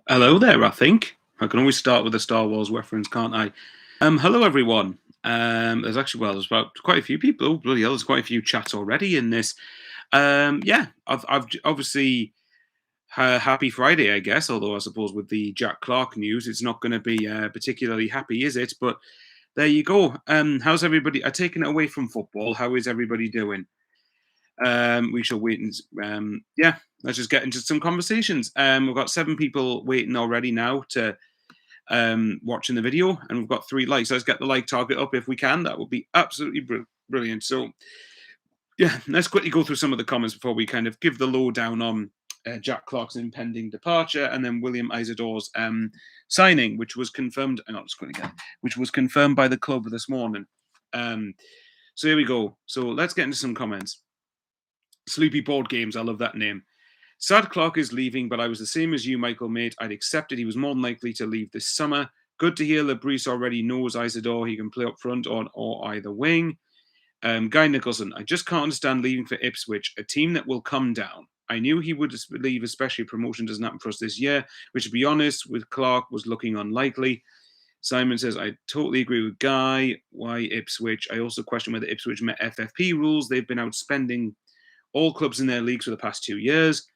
Hello there, I think. I can always start with a Star Wars reference, can't I? Hello everyone. There's about quite a few people. Oh, bloody hell, there's quite a few chats already in this. Obviously happy Friday, I guess. Although I suppose with the Jack Clarke news, it's not going to be particularly happy, is it? But there you go. How's everybody? Taking it away from football, how is everybody doing? We shall wait and let's just get into some conversations. We've got 7 people waiting already now to watching the video, and we've got 3 likes. Let's get the like target up if we can. That would be absolutely brilliant. So yeah, let's quickly go through some of the comments before we kind of give the lowdown on Jack Clarke's impending departure, and then William Isidor's signing, which was confirmed. Not just quickly again, which was confirmed by the club this morning. So here we go. So let's get into some comments. Sleepy Board Games, I love that name. Sad Clarke is leaving, but I was the same as you, Michael, mate. I'd accepted he was more than likely to leave this summer. Good to hear Labrise already knows Isidor. He can play up front or either wing. Guy Nicholson, I just can't understand leaving for Ipswich, a team that will come down. I knew he would leave, especially if promotion doesn't happen for us this year, which, to be honest, with Clarke was looking unlikely. Simon says, I totally agree with Guy. Why Ipswich? I also question whether Ipswich met FFP rules. They've been outspending all clubs in their leagues for the past 2 years.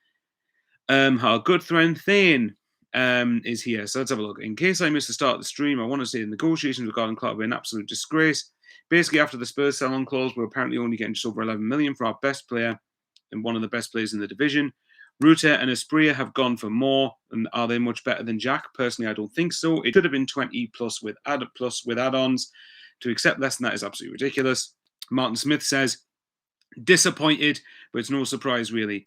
Our good friend Thane is here. So let's have a look. In case I missed the start of the stream, I want to say the negotiations regarding Clarke were an absolute disgrace. Basically, after the Spurs sell-on clause, we're apparently only getting just over 11 million for our best player and one of the best players in the division. Ruta and Espria have gone for more. And are they much better than Jack? Personally, I don't think so. It should have been 20 plus with add-ons. To accept less than that is absolutely ridiculous. Martin Smith says, disappointed, but it's no surprise really.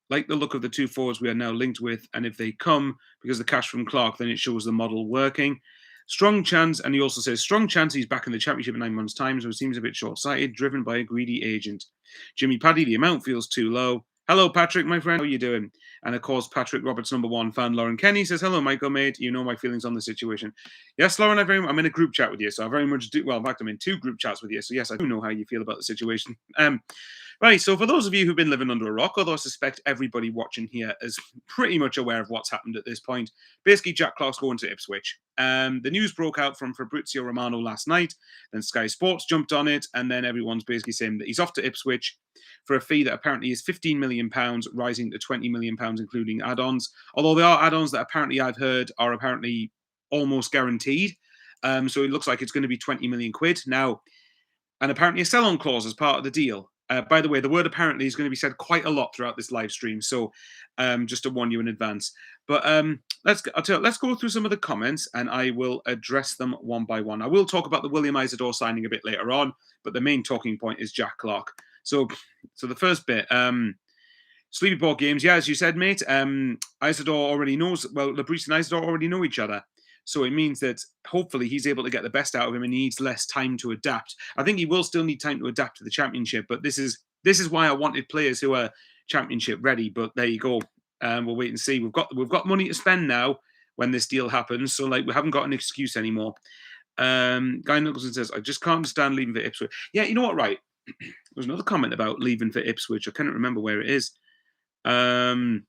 Like the look of the 2 forwards we are now linked with, and if they come because of the cash from Clarke, then it shows the model working. Strong chance, and he also says, strong chance he's back in the Championship in 9 months' time, so it seems a bit short-sighted, driven by a greedy agent. Jimmy Paddy, the amount feels too low. Hello, Patrick, my friend. How are you doing? And of course, Patrick Roberts' #1 fan, Lauren Kenny, says, hello, Michael, mate. You know my feelings on the situation. Yes, Lauren, I'm in a group chat with you, so I very much do. Well, in fact, I'm in 2 group chats with you, so yes, I do know how you feel about the situation. Right, so for those of you who've been living under a rock, although I suspect everybody watching here is pretty much aware of what's happened at this point, basically Jack Clarke's going to Ipswich. The news broke out from Fabrizio Romano last night, then Sky Sports jumped on it, and then everyone's basically saying that he's off to Ipswich for a fee that apparently is £15 million, rising to £20 million, including add-ons. Although there are add-ons that apparently I've heard are apparently almost guaranteed. So it looks like it's going to be 20 million quid. Now, and apparently a sell-on clause as part of the deal. By the way, the word apparently is going to be said quite a lot throughout this live stream, so just to warn you in advance. But let's go through some of the comments, and I will address them one by one. I will talk about the William Isidor signing a bit later on, but the main talking point is Jack Clarke. So the first bit, Sleepy Board Games, yeah, as you said, mate, Isidor already knows, well, Labrise and Isidor already know each other. So it means that hopefully he's able to get the best out of him and he needs less time to adapt. I think he will still need time to adapt to the Championship, but this is why I wanted players who are Championship ready. But there you go. We'll wait and see. We've got money to spend now when this deal happens. So like we haven't got an excuse anymore. Guy Nicholson says, I just can't understand leaving for Ipswich. Yeah, you know what, right? There's another comment about leaving for Ipswich. I can't remember where it is. Hold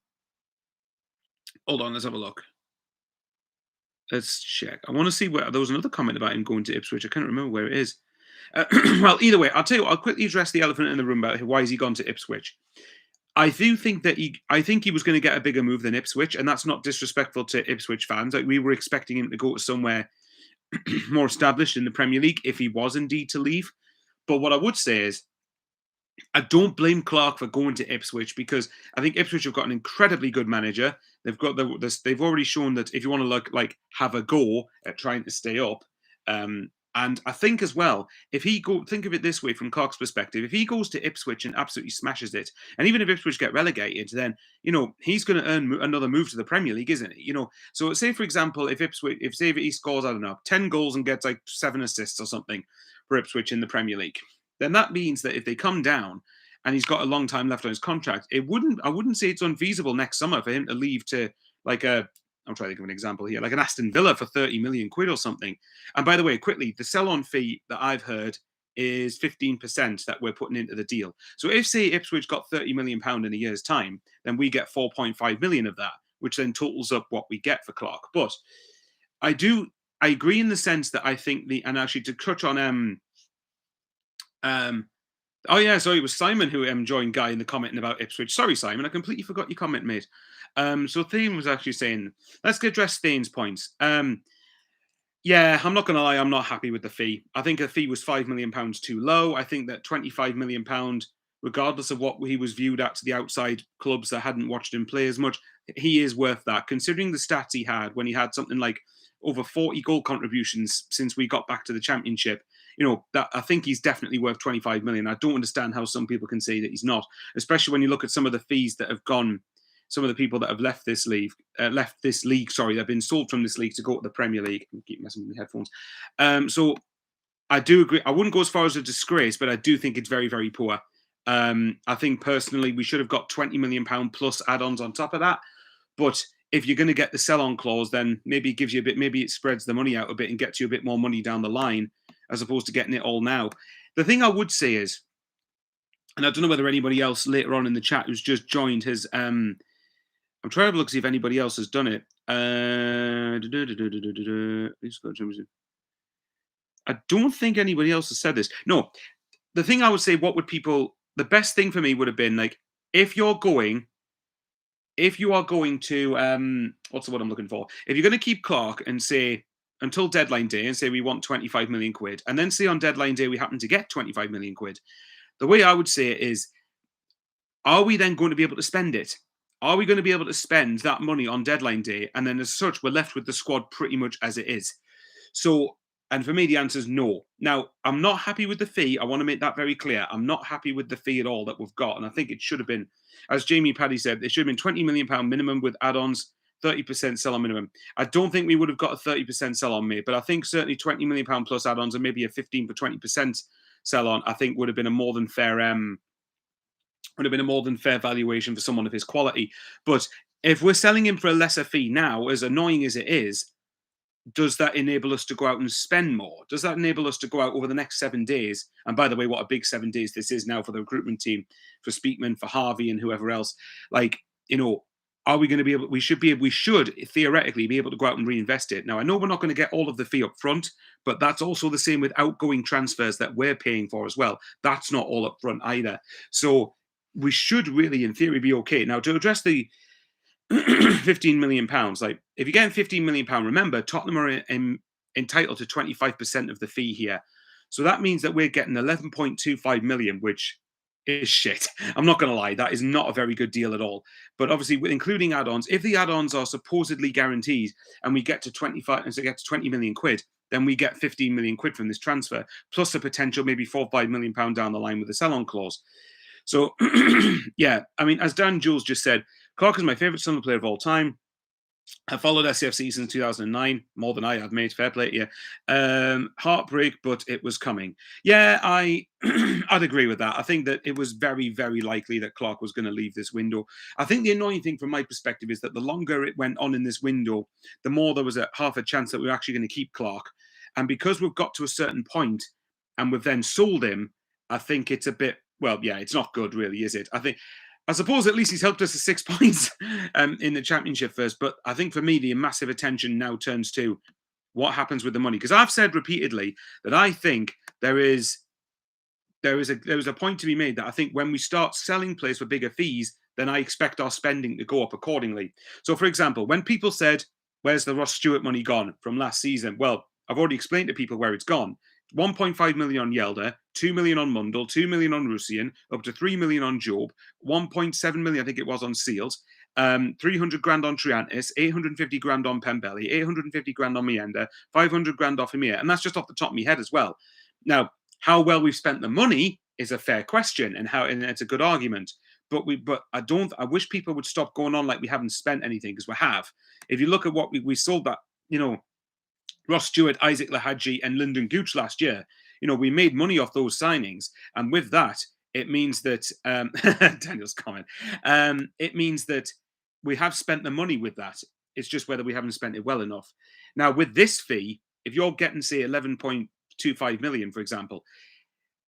on, let's have a look. Let's check. I want to see where there was another comment about him going to Ipswich. I can't remember where it is. Well, either way, I'll tell you what, I'll quickly address the elephant in the room about why has he gone to Ipswich. I do think that I think he was going to get a bigger move than Ipswich, and that's not disrespectful to Ipswich fans. Like we were expecting him to go to somewhere more established in the Premier League if he was indeed to leave. But what I would say is, I don't blame Clarke for going to Ipswich because I think Ipswich have got an incredibly good manager. They've got they've already shown that if you want to like have a go at trying to stay up, and I think as well, if he think of it this way from Clarke's perspective, if he goes to Ipswich and absolutely smashes it, and even if Ipswich get relegated, then he's going to earn another move to the Premier League, isn't he? So say for example, if he scores, I don't know, 10 goals and gets like 7 assists or something for Ipswich in the Premier League, then that means that if they come down and he's got a long time left on his contract, I wouldn't say it's unfeasible next summer for him to leave to like I'm trying to think of an example here, like an Aston Villa for 30 million quid or something. And by the way, quickly, the sell-on fee that I've heard is 15% that we're putting into the deal. So if say Ipswich got £30 million in a year's time, then we get 4.5 million of that, which then totals up what we get for Clarke. But I agree in the sense that I think and actually to touch on um oh yeah, sorry, it was Simon who joined Guy in the commenting about Ipswich. Sorry, Simon, I completely forgot your comment, mate. So Thane was actually saying, let's address Thane's points. Yeah, I'm not going to lie, I'm not happy with the fee. I think the fee was £5 million too low. I think that £25 million, regardless of what he was viewed at to the outside clubs that hadn't watched him play as much, he is worth that. Considering the stats he had when he had something like over 40 goal contributions since we got back to the Championship, that I think he's definitely worth 25 million. I don't understand how some people can say that he's not, especially when you look at some of the fees that have gone. Some of the people that have left this league, sorry, they've been sold from this league to go to the Premier League. I keep messing with my headphones. So I do agree. I wouldn't go as far as a disgrace, but I do think it's very, very poor. I think personally we should have got £20 million plus add-ons on top of that. But if you're going to get the sell-on clause, then maybe it gives you a bit, maybe it spreads the money out a bit and gets you a bit more money down the line, as opposed to getting it all now. The thing I would say is, and I don't know whether anybody else later on in the chat who's just joined has, I'm trying to look to see if anybody else has done it. I don't think anybody else has said this. No, the thing I would say, the best thing for me would have been like, if you are going to, what's the word I'm looking for? If you're going to keep Clarke and say until deadline day and say we want 25 million quid, and then say on deadline day we happen to get 25 million quid, the way I would say it is, are we then going to be able to spend it? Are we going to be able to spend that money on deadline day? And then as such, we're left with the squad pretty much as it is. So, and for me, the answer is no. Now, I'm not happy with the fee. I want to make that very clear. I'm not happy with the fee at all that we've got. And I think it should have been, as Jamie Paddy said, it should have been £20 million minimum with add-ons, 30% sell-on minimum. I don't think we would have got a 30% sell-on, mate, but I think certainly £20 million plus add-ons and maybe a 15 for 20% sell-on, I think would have been a more than fair valuation for someone of his quality. But if we're selling him for a lesser fee now, as annoying as it is, does that enable us to go out and spend more? Does that enable us to go out over the next 7 days? And by the way, what a big 7 days this is now for the recruitment team, for Speakman, for Harvey, and whoever else. Are we going to be able? We should theoretically be able to go out and reinvest it. Now, I know we're not going to get all of the fee up front, but that's also the same with outgoing transfers that we're paying for as well. That's not all up front either. So we should really, in theory, be okay. Now, to address the £15 million, like if you're getting £15 million, remember Tottenham are entitled to 25% of the fee here. So that means that we're getting 11.25 million, which is shit. I'm not going to lie, that is not a very good deal at all. But obviously, including add-ons, if the add-ons are supposedly guaranteed and we get to 20 million quid, then we get 15 million quid from this transfer, plus a potential maybe £4 or £5 million down the line with the sell-on clause. So, yeah, I mean, as Dan Jules just said, Clarke is my favourite Sunderland player of all time. I followed SCFC since 2009, more than I had, mate. Fair play to you. Heartbreak, but it was coming. Yeah, I'd agree with that. I think that it was very, very likely that Clarke was going to leave this window. I think the annoying thing from my perspective is that the longer it went on in this window, the more there was half a chance that we were actually going to keep Clarke. And because we've got to a certain point and we've then sold him, I think it's a bit, well, yeah, it's not good really, is it? I suppose at least he's helped us to 6 points in the Championship first. But I think for me, the massive attention now turns to what happens with the money. Because I've said repeatedly that I think there is a point to be made that I think when we start selling players for bigger fees, then I expect our spending to go up accordingly. So, for example, when people said, where's the Ross Stewart money gone from last season? Well, I've already explained to people where it's gone. 1.5 million on Yelder, 2 million on Mundell, 2 million on Rusian, up to 3 million on Job, 1.7 million, I think it was, on Seals, 300 grand on Triantis, 850 grand on Pembelli, 850 grand on Meander, 500 grand off Emir. And that's just off the top of my head as well. Now, how well we've spent the money is a fair question, and it's a good argument. But I wish people would stop going on like we haven't spent anything, because we have. If you look at what we sold that, Ross Stewart, Isaac Lahaji, and Lyndon Gooch last year, we made money off those signings. And with that, it means that, Daniel's comment, it means that we have spent the money with that. It's just whether we haven't spent it well enough. Now, with this fee, if you're getting, say, 11.25 million, for example,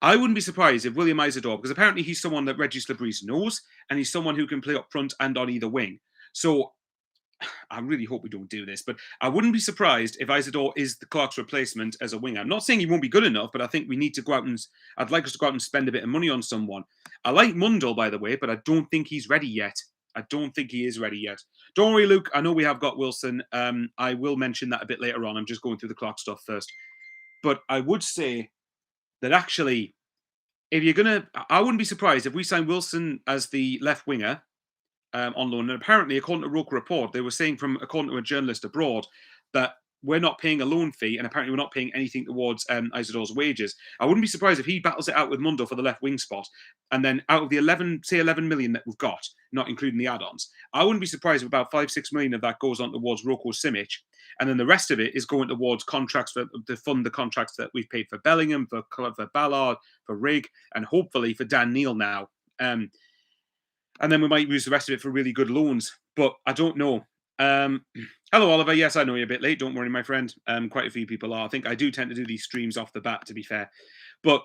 I wouldn't be surprised if William Isidor, because apparently he's someone that Regis Labrise knows, and he's someone who can play up front and on either wing. So I really hope we don't do this, but I wouldn't be surprised if Isidor is the Clark's replacement as a winger. I'm not saying he won't be good enough, but I think we need to go out and I'd like us to go out and spend a bit of money on someone. I like Mundell, by the way, but I don't think he's ready yet. I don't think he is ready yet. Don't worry, Luke. I know we have got Wilson. I will mention that a bit later on. I'm just going through the Clark stuff first. But I would say that actually, if you're gonna, I wouldn't be surprised if we sign Wilson as the left winger on loan. And apparently, according to Roke Report, they were saying from according to a journalist abroad that we're not paying a loan fee, and apparently we're not paying anything towards Isidor's wages. I wouldn't be surprised if he battles it out with Mundo for the left wing spot, and then out of the 11 million that we've got, not including the add-ons, I wouldn't be surprised if about 5-6 million of that goes on towards Roko Simic, and then the rest of it is going towards contracts to fund the contracts that we've paid for Bellingham, for Ballard, for Rigg, and hopefully for Dan Neil now. And then we might use the rest of it for really good loans. But I don't know. Hello, Oliver. Yes, I know you're a bit late. Don't worry, my friend. Quite a few people are. I think I do tend to do these streams off the bat, to be fair. But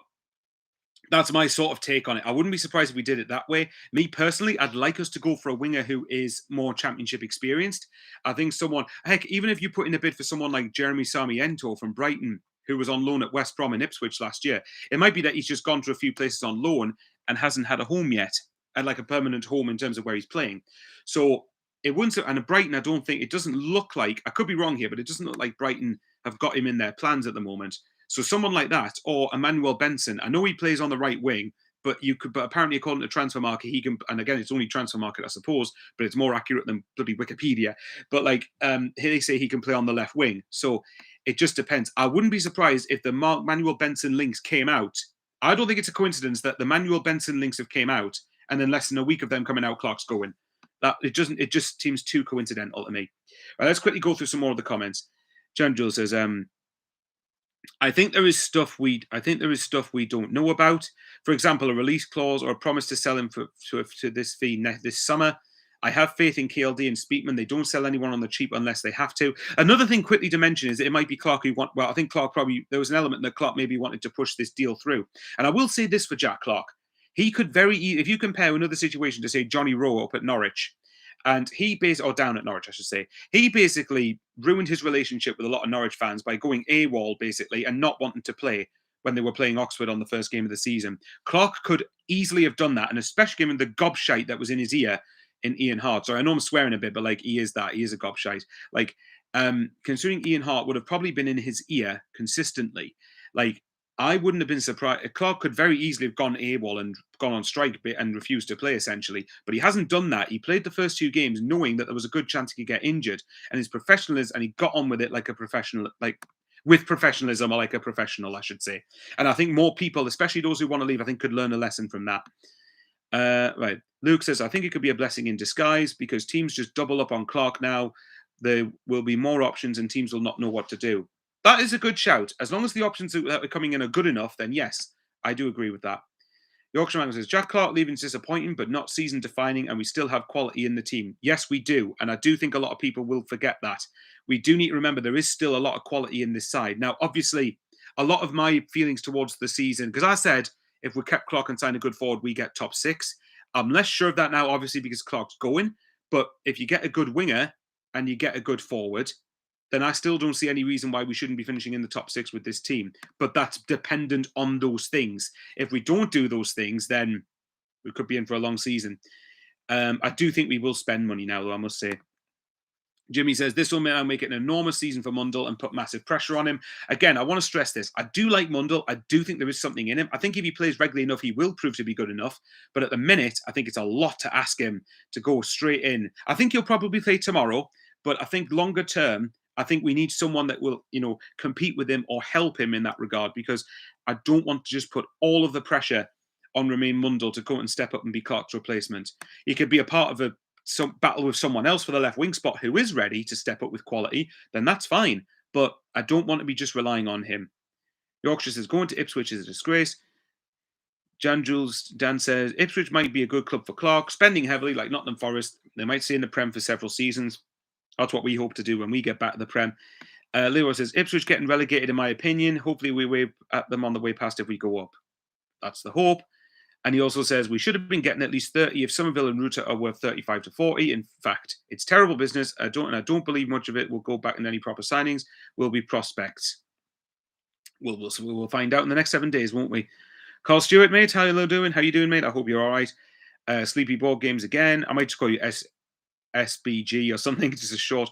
that's my sort of take on it. I wouldn't be surprised if we did it that way. Me personally, I'd like us to go for a winger who is more championship experienced. I think someone, heck, even if you put in a bid for someone like Jeremy Sarmiento from Brighton, who was on loan at West Brom and Ipswich last year, it might be that he's just gone to a few places on loan and hasn't had a home yet, and like a permanent home in terms of where he's playing. So it wouldn't. And at Brighton, I don't think it doesn't look like. I could be wrong here, but it doesn't look like Brighton have got him in their plans at the moment. So someone like that, or Emmanuel Benson. I know he plays on the right wing, but you could. But apparently, according to Transfer Market, he can. And again, it's only Transfer Market, I suppose, but it's more accurate than bloody Wikipedia. But like, here they say he can play on the left wing. So it just depends. I wouldn't be surprised if the Manuel Benson links came out. I don't think it's a coincidence that the Manuel Benson links have came out, and then less than a week of them coming out, Clark's going. That it doesn't. It just seems too coincidental to me. Right, let's quickly go through some more of the comments. John Jules says, I think there is stuff we don't know about. For example, a release clause or a promise to sell him to this fee this summer. I have faith in KLD and Speakman. They don't sell anyone on the cheap unless they have to. Another thing quickly to mention is that it might be Clarke who want. Well, I think Clarke probably there was an element that Clarke maybe wanted to push this deal through. And I will say this for Jack Clarke. He could if you compare another situation to say Johnny Rowe up at Norwich, and or down at Norwich, I should say, he basically ruined his relationship with a lot of Norwich fans by going AWOL basically and not wanting to play when they were playing Oxford on the first game of the season. Clarke could easily have done that, and especially given the gobshite that was in his ear in Ian Hart. So I know I'm swearing a bit, but like he is a gobshite. Like, considering Ian Hart would have probably been in his ear consistently, like I wouldn't have been surprised. Clarke could very easily have gone AWOL and gone on strike and refused to play, essentially. But he hasn't done that. He played the first 2 games knowing that there was a good chance he could get injured. And his professionalism, and he got on with it like a professional, like with professionalism, or like a professional, I should say. And I think more people, especially those who want to leave, I think could learn a lesson from that. Right. Luke says, I think it could be a blessing in disguise because teams just double up on Clarke now. There will be more options and teams will not know what to do. That is a good shout. As long as the options that are coming in are good enough, then yes, I do agree with that. Yorkshire Man says, Jack Clarke leaving is disappointing, but not season defining, and we still have quality in the team. Yes, we do. And I do think a lot of people will forget that. We do need to remember there is still a lot of quality in this side. Now, obviously, a lot of my feelings towards the season, because I said if we kept Clarke and signed a good forward, we get top 6. I'm less sure of that now, obviously, because Clarke's going. But if you get a good winger and you get a good forward, then I still don't see any reason why we shouldn't be finishing in the top 6 with this team. But that's dependent on those things. If we don't do those things, then we could be in for a long season. I do think we will spend money now, though, I must say. Jimmy says, this will now make it an enormous season for Mundell and put massive pressure on him. Again, I want to stress this. I do like Mundell. I do think there is something in him. I think if he plays regularly enough, he will prove to be good enough. But at the minute, I think it's a lot to ask him to go straight in. I think he'll probably play tomorrow. But I think longer term, I think we need someone that will, compete with him or help him in that regard, because I don't want to just put all of the pressure on Romain Mundell to go and step up and be Clarke's replacement. He could be a part of some battle with someone else for the left wing spot who is ready to step up with quality, then that's fine. But I don't want to be just relying on him. Yorkshire says, going to Ipswich is a disgrace. Dan says, Ipswich might be a good club for Clarke, spending heavily like Nottingham Forest. They might stay in the Prem for several seasons. That's what we hope to do when we get back to the Prem. Leroy says, Ipswich getting relegated, in my opinion. Hopefully we wave at them on the way past if we go up. That's the hope. And he also says we should have been getting at least 30 if Somerville and Ruta are worth 35 to 40. In fact, it's terrible business. I don't believe much of it will go back in any proper signings. Will be prospects. We'll find out in the next 7 days, won't we? Carl Stewart, mate, how you doing? How you doing, mate? I hope you're all right. Sleepy board games again. I might just call you SBG or something. Just a short.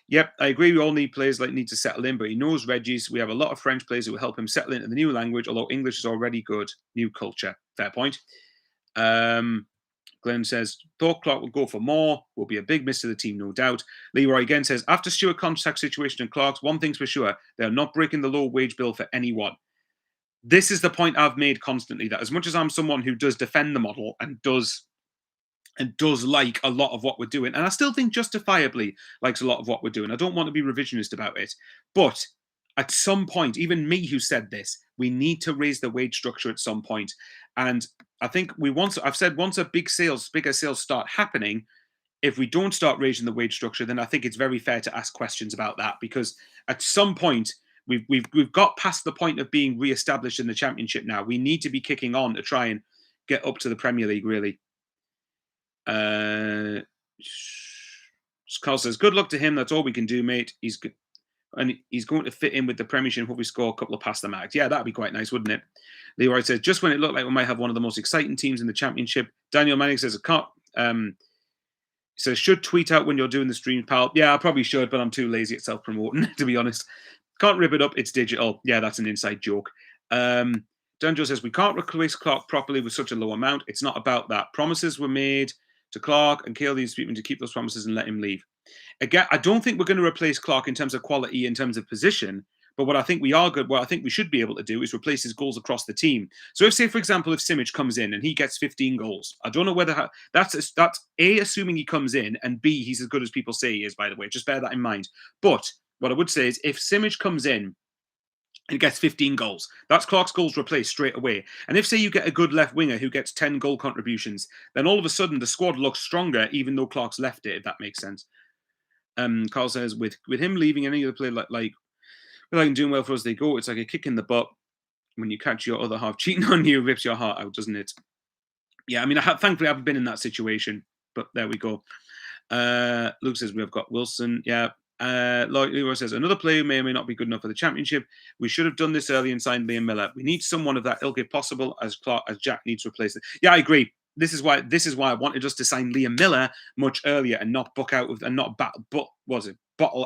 Yep, I agree. We all need players like need to settle in, but he knows Reggie's. We have a lot of French players who will help him settle into the new language, although English is already good. New culture. Fair point. Glenn says, thought Clarke will go for more. Will be a big miss to the team, no doubt. Leroy again says, after Stewart contract situation and Clarke's, one thing's for sure, they're not breaking the low wage bill for anyone. This is the point I've made constantly, that as much as I'm someone who does defend the model and does like a lot of what we're doing, and I still think justifiably likes a lot of what we're doing. I don't want to be revisionist about it. But at some point, even me who said this, we need to raise the wage structure at some point. And I think I've said once bigger sales start happening, if we don't start raising the wage structure, then I think it's very fair to ask questions about that, because at some point we've got past the point of being re-established in the Championship now. We need to be kicking on to try and get up to the Premier League, really. Carl says, good luck to him. That's all we can do, mate. He's going to fit in with the Premiership and hope we score a couple of past the marks. Yeah, that'd be quite nice, wouldn't it? Leroy says, just when it looked like we might have one of the most exciting teams in the Championship. Daniel Manning says, says, should tweet out when you're doing the stream, pal. Yeah, I probably should, but I'm too lazy at self-promoting, to be honest. Can't rip it up. It's digital. Yeah, that's an inside joke. Danjo says, we can't replace Clarke properly with such a low amount. It's not about that. Promises were made to Clarke, and Kale needs to keep those promises and let him leave. Again, I don't think we're going to replace Clarke in terms of quality, in terms of position. But what I think we should be able to do is replace his goals across the team. So if, say, for example, if Simic comes in and he gets 15 goals, I don't know whether that's A, assuming he comes in, and B, he's as good as people say he is, by the way. Just bear that in mind. But what I would say is if Simic comes in and gets 15 goals, that's Clarke's goals replaced straight away. And if, say, you get a good left winger who gets 10 goal contributions, then all of a sudden the squad looks stronger, even though Clarke's left it, if that makes sense. Carl says, with him leaving, any other player like doing well for us, they go. It's like a kick in the butt when you catch your other half cheating on you, rips your heart out, doesn't it? Yeah, I mean, thankfully, I haven't been in that situation, but there we go. Luke says, we've got Wilson. Yeah. Leroy says, another player may or may not be good enough for the Championship. We should have done this early and signed Liam Miller. We need someone of that ilk if possible, as Jack needs to replace it. Yeah, I agree. This is why I wanted us to sign Liam Miller much earlier and not bottle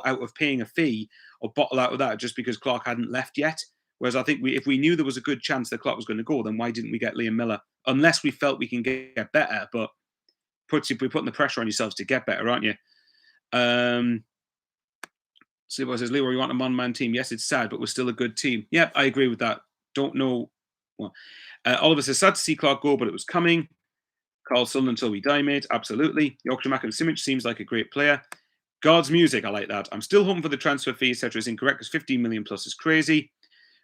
out of paying a fee or bottle out of that just because Clarke hadn't left yet. Whereas I think if we knew there was a good chance that Clarke was going to go, then why didn't we get Liam Miller? Unless we felt we can get better, but we're putting the pressure on yourselves to get better, aren't you? Sleepwalker says, Leroy, you want a one-man team? Yes, it's sad, but we're still a good team. Yep, I agree with that. Don't know. Well, Oliver says, sad to see Clarke go, but it was coming. Carl Sunderland until we die, mate. Absolutely. Yorkshire Mac and Simic seems like a great player. God's music, I like that. I'm still hoping for the transfer fee, etc. is incorrect because 15 million plus is crazy.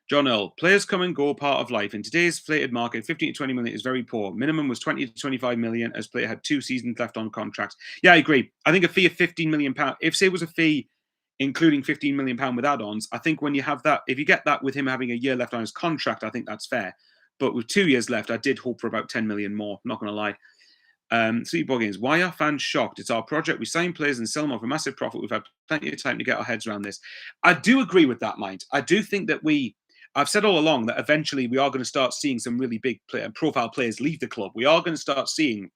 John Earl, players come and go, part of life. In today's inflated market, 15 to 20 million is very poor. Minimum was 20 to 25 million as player had 2 seasons left on contracts. Yeah, I agree. I think a fee of 15 million pounds, if say it was a fee including 15 million pound with add-ons, I think when you have that, if you get that with him having a year left on his contract, I think that's fair. But with 2 years left, I did hope for about 10 million more. Not going to lie. Sleep Boggins, why are fans shocked? It's our project. We sign players and sell them off a massive profit. We've had plenty of time to get our heads around this. I do agree with that, mind. I do think that I've said all along that eventually we are going to start seeing some really big profile players leave the club. We are going to start seeing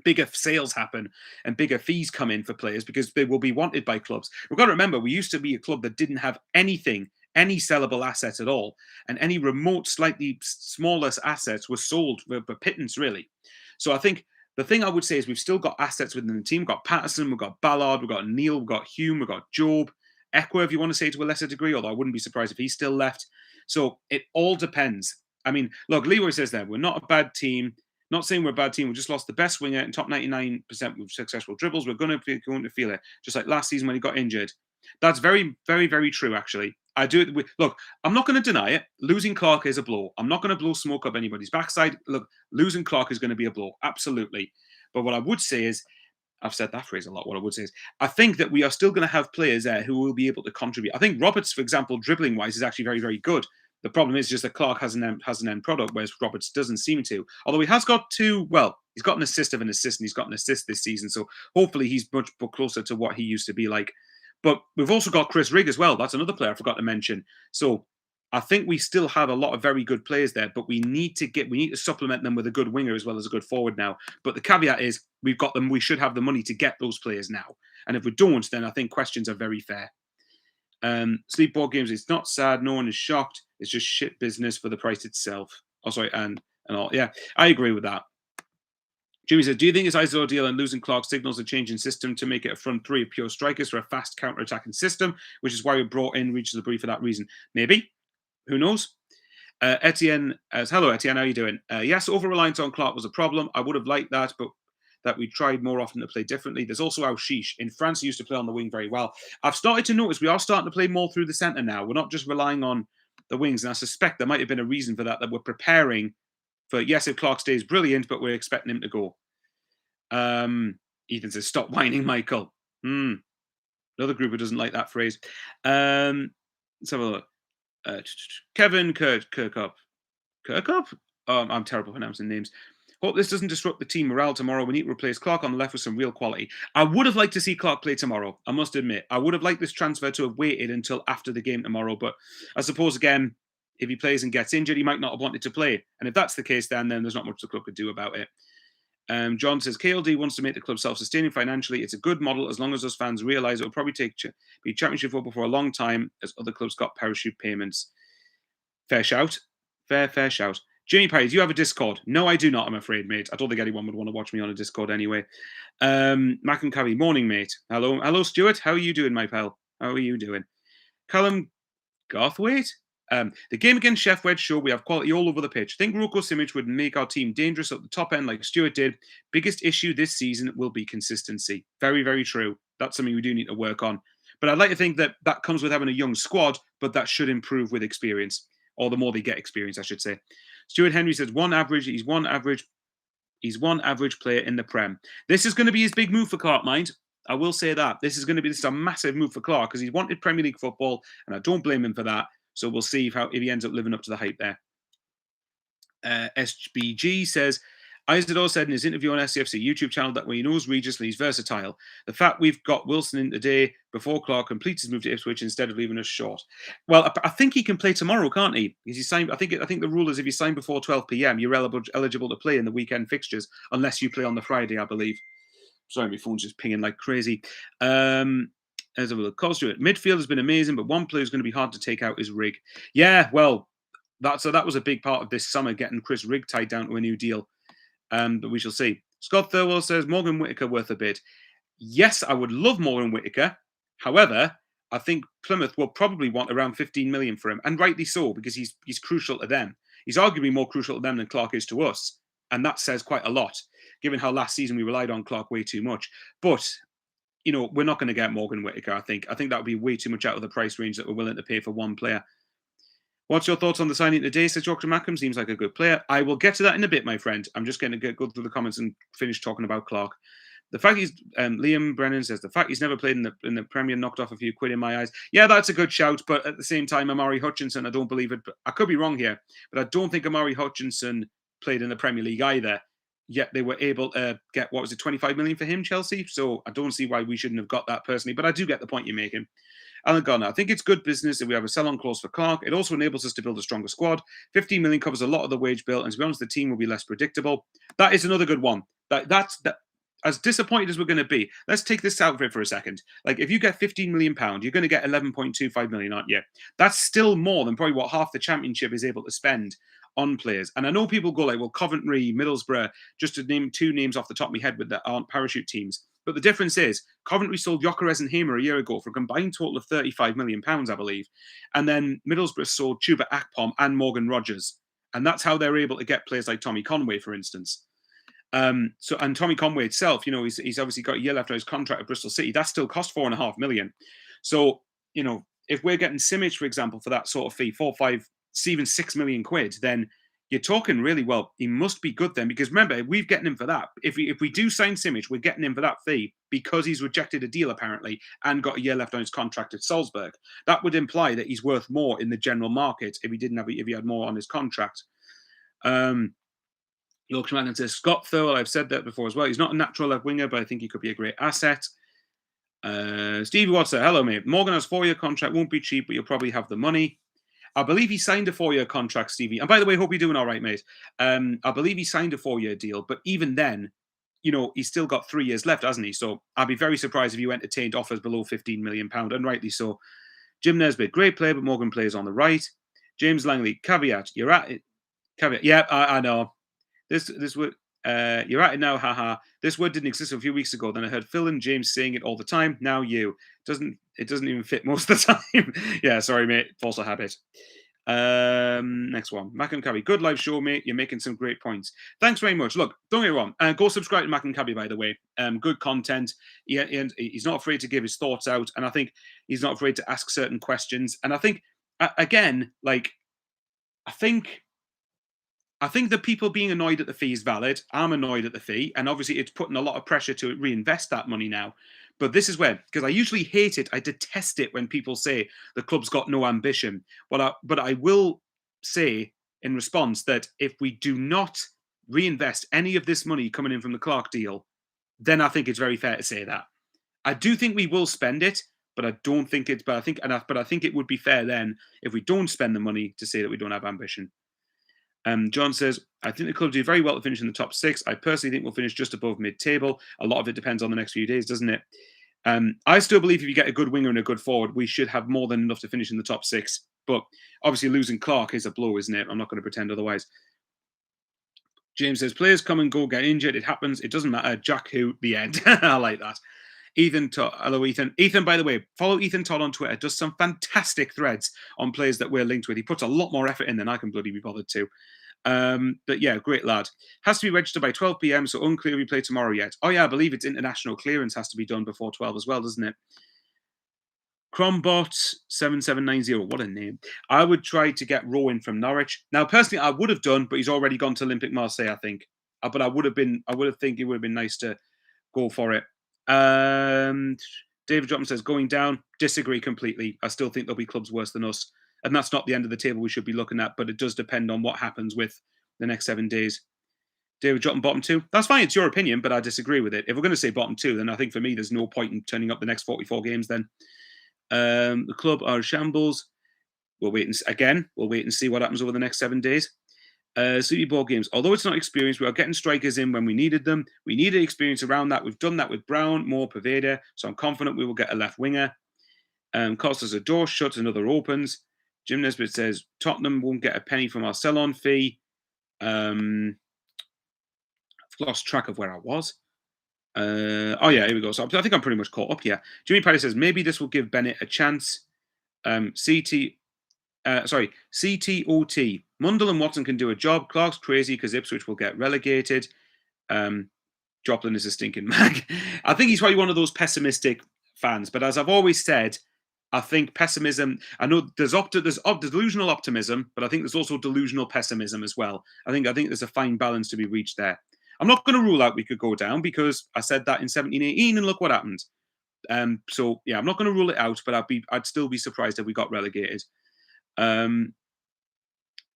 bigger sales happen and bigger fees come in for players because they will be wanted by clubs. We've got to remember, we used to be a club that didn't have any sellable assets at all. And any remote, slightly smaller assets were sold for pittance, really. So I think the thing I would say is we've still got assets within the team. We've got Patterson, we've got Ballard, we've got Neil, we've got Hume, we've got Job, Equa, if you want to say to a lesser degree, although I wouldn't be surprised if he's still left. So it all depends. I mean, look, Leroy says there, we're not a bad team. Not saying we're a bad team. We just lost the best winger in top 99% with successful dribbles. We're going to feel it, just like last season when he got injured. That's very, very, very true, actually. I do it. Look, I'm not going to deny it. Losing Clarke is a blow. I'm not going to blow smoke up anybody's backside. Look, losing Clarke is going to be a blow. Absolutely. But what I would say is, I've said that phrase a lot. What I would say is, I think that we are still going to have players there who will be able to contribute. I think Roberts, for example, dribbling-wise, is actually very, very good. The problem is just that Clarke has an end product, whereas Roberts doesn't seem to. Although he has got two, well, he's got an assist of an assist, and he's got an assist this season. So hopefully he's much closer to what he used to be like. But we've also got Chris Rigg as well. That's another player I forgot to mention. So I think we still have a lot of very good players there, but we need to supplement them with a good winger as well as a good forward now. But the caveat is we've got them. We should have the money to get those players now. And if we don't, then I think questions are very fair. Sleep board games. It's not sad. No one is shocked. It's just shit business for the price itself. Oh, sorry, and all. Yeah, I agree with that. Jimmy says, do you think it's Isidor deal and losing Clarke signals a change in system to make it a front three of pure strikers for a fast counter-attacking system, which is why we brought in Regis Labrie for that reason? Maybe. Who knows? Etienne says, hello, Etienne, how are you doing? Yes, over-reliance on Clarke was a problem. I would have liked that, but that we tried more often to play differently. There's also Auchiche. In France, he used to play on the wing very well. I've started to notice we are starting to play more through the centre now. We're not just relying on the wings, and I suspect there might have been a reason for that we're preparing for, yes, if Clarke stays brilliant, but we're expecting him to go. Ethan says, stop whining, Michael. Another group who doesn't like that phrase. Let's have a look. Kevin Kirkup. Kirkup? Oh, I'm terrible pronouncing names. Hope this doesn't disrupt the team morale tomorrow. We need to replace Clarke on the left with some real quality. I would have liked to see Clarke play tomorrow, I must admit. I would have liked this transfer to have waited until after the game tomorrow. But I suppose, again, if he plays and gets injured, he might not have wanted to play. And if that's the case, then there's not much the club could do about it. John says, KLD wants to make the club self-sustaining financially. It's a good model as long as those fans realise it will probably be championship football for a long time as other clubs got parachute payments. Fair shout. Fair shout. Jimmy Perry, do you have a Discord? No, I do not, I'm afraid, mate. I don't think anyone would want to watch me on a Discord anyway. Mac and Cabby, morning, mate. Hello, Stuart. How are you doing, my pal? How are you doing? Callum Garthwaite? The game against Chef Wedge show we have quality all over the pitch. I think Roko Simic would make our team dangerous at the top end like Stuart did. Biggest issue this season will be consistency. Very, very true. That's something we do need to work on. But I'd like to think that comes with having a young squad, but that should improve with experience. Or the more they get experience, I should say. Stuart Henry says, he's one average player in the Prem. This is going to be his big move for Clarke, mind. I will say that. This is a massive move for Clarke because he's wanted Premier League football, and I don't blame him for that. So we'll see if he ends up living up to the hype there. SBG says, Isidor said in his interview on SCFC YouTube channel that when he knows Regis and he's versatile. The fact we've got Wilson in today before Clarke completes his move to Ipswich instead of leaving us short. Well, I think he can play tomorrow, can't he? Because he signed. I think the rule is if you sign before 12 p.m, you're eligible to play in the weekend fixtures unless you play on the Friday, I believe. Sorry, my phone's just pinging like crazy. As a look, Carl Stewart, midfield has been amazing, but one player who's going to be hard to take out is Rigg. Yeah, well, that was a big part of this summer, getting Chris Rigg tied down to a new deal. But we shall see. Scott Thirlwell says, Morgan Whittaker worth a bid. Yes, I would love Morgan Whittaker. However, I think Plymouth will probably want around 15 million for him, and rightly so, because he's crucial to them. He's arguably more crucial to them than Clarke is to us, and that says quite a lot, given how last season we relied on Clarke way too much. But we're not going to get Morgan Whittaker, I think. I think that would be way too much out of the price range that we're willing to pay for one player. What's your thoughts on the signing today, says Dr. Mackham? Seems like a good player. I will get to that in a bit, my friend. I'm just going to go through the comments and finish talking about Clarke. The fact Liam Brennan says, the fact he's never played in the Premier knocked off a few quid in my eyes. Yeah, that's a good shout, but at the same time, Amari Hutchinson, I don't believe it. But I could be wrong here, but I don't think Amari Hutchinson played in the Premier League either. Yet they were able to get, 25 million for him, Chelsea? So I don't see why we shouldn't have got that personally, but I do get the point you're making. Alan Garner, I think it's good business if we have a sell-on clause for Clarke. It also enables us to build a stronger squad. 15 million covers a lot of the wage bill, and to be honest, the team will be less predictable. That is another good one. That's as disappointed as we're going to be. Let's take this out of it for a second. Like, if you get 15 million pounds, you're going to get 11.25 million, aren't you? That's still more than probably what half the championship is able to spend on players. And I know people go like, well, Coventry, Middlesbrough, just to name two names off the top of my head that aren't parachute teams. But the difference is Coventry sold Gyökeres and Hamer a year ago for a combined total of 35 million pounds, I believe. And then Middlesbrough sold Chuba Akpom and Morgan Rogers. And that's how they're able to get players like Tommy Conway, for instance. And Tommy Conway itself, he's obviously got a year left on his contract at Bristol City. That still cost 4.5 million. So, if we're getting Simic, for example, for that sort of fee, 4, 5, even 6 million quid, then you're talking really well. He must be good then, because remember, we've getting him for that. If we do sign Simic, we're getting him for that fee because he's rejected a deal apparently and got a year left on his contract at Salzburg. That would imply that he's worth more in the general market if he had more on his contract. Yorkshire Man says Scott Thurl. I've said that before as well. He's not a natural left winger, but I think he could be a great asset. Stevie Watts, hello mate. Morgan has 4-year contract, won't be cheap, but you'll probably have the money. I believe he signed a 4-year contract, Stevie. And by the way, hope you're doing all right, mate. I believe he signed a 4-year deal, but even then, he's still got 3 years left, hasn't he? So I'd be very surprised if you entertained offers below £15 million, and rightly so. Jim Nesbitt, great player, but Morgan plays on the right. James Langley, caveat, you're at it. Caveat, yeah, I know. This word, you're at it now, haha. This word didn't exist a few weeks ago. Then I heard Phil and James saying it all the time. Now you. It doesn't even fit most of the time. Yeah, sorry, mate. False habit. Next one. Mac and Cabby. Good live show, mate. You're making some great points. Thanks very much. Look, don't get me wrong. Go subscribe to Mac and Cabby, by the way. Good content. He's not afraid to give his thoughts out. And I think he's not afraid to ask certain questions. And I think, again, I think the people being annoyed at the fee is valid. I'm annoyed at the fee. And obviously it's putting a lot of pressure to reinvest that money now. But this is where, because I usually hate it, I detest it when people say the club's got no ambition. But I will say in response that if we do not reinvest any of this money coming in from the Clarke deal, then I think it's very fair to say that. I do think we will spend it, but I don't think it's. But I think it would be fair then if we don't spend the money to say that we don't have ambition. John says, I think the club do very well to finish in the top 6. I personally think we'll finish just above mid-table. A lot of it depends on the next few days, doesn't it? I still believe if you get a good winger and a good forward, we should have more than enough to finish in the top 6. But obviously losing Clarke is a blow, isn't it? I'm not going to pretend otherwise. James says, players come and go, get injured. It happens. It doesn't matter. Jack who, the end. I like that. Ethan, hello Ethan. Ethan, by the way, follow Ethan Todd on Twitter. Does some fantastic threads on players that we're linked with. He puts a lot more effort in than I can bloody be bothered to. But yeah, great lad. Has to be registered by 12 p.m. So unclear we play tomorrow yet. Oh yeah, I believe it's international clearance has to be done before 12 as well, doesn't it? Crombot 7790. What a name. I would try to get Rowan from Norwich. Now, personally, I would have done, but he's already gone to Olympic Marseille, I think. But I would think it would have been nice to go for it. David Dropman says, going down, disagree completely. I still think there'll be clubs worse than us. And that's not the end of the table we should be looking at, but it does depend on what happens with the next 7 days. David Dropman, bottom 2. That's fine. It's your opinion, but I disagree with it. If we're going to say bottom 2, then I think for me, there's no point in turning up the next 44 games then. The club are shambles. We'll wait and see what happens over the next 7 days. City board games. Although it's not experience, we are getting strikers in when we needed them. We needed experience around that. We've done that with Brown, Moore, Pervader. So I'm confident we will get a left winger. Cost us a door shuts, another opens. Jim Nesbitt says Tottenham won't get a penny from our sell-on fee. I've lost track of where I was. Oh yeah, here we go. So I think I'm pretty much caught up here. Jimmy Paddy says maybe this will give Bennett a chance. CTOT. Mundell and Watson can do a job. Clarke's crazy because Ipswich will get relegated. Joplin is a stinking mag. I think he's probably one of those pessimistic fans. But as I've always said, I think pessimism. I know there's delusional optimism, but I think there's also delusional pessimism as well. I think there's a fine balance to be reached there. I'm not going to rule out we could go down because I said that in 17-18 and look what happened. So yeah, I'm not going to rule it out, but I'd still be surprised if we got relegated.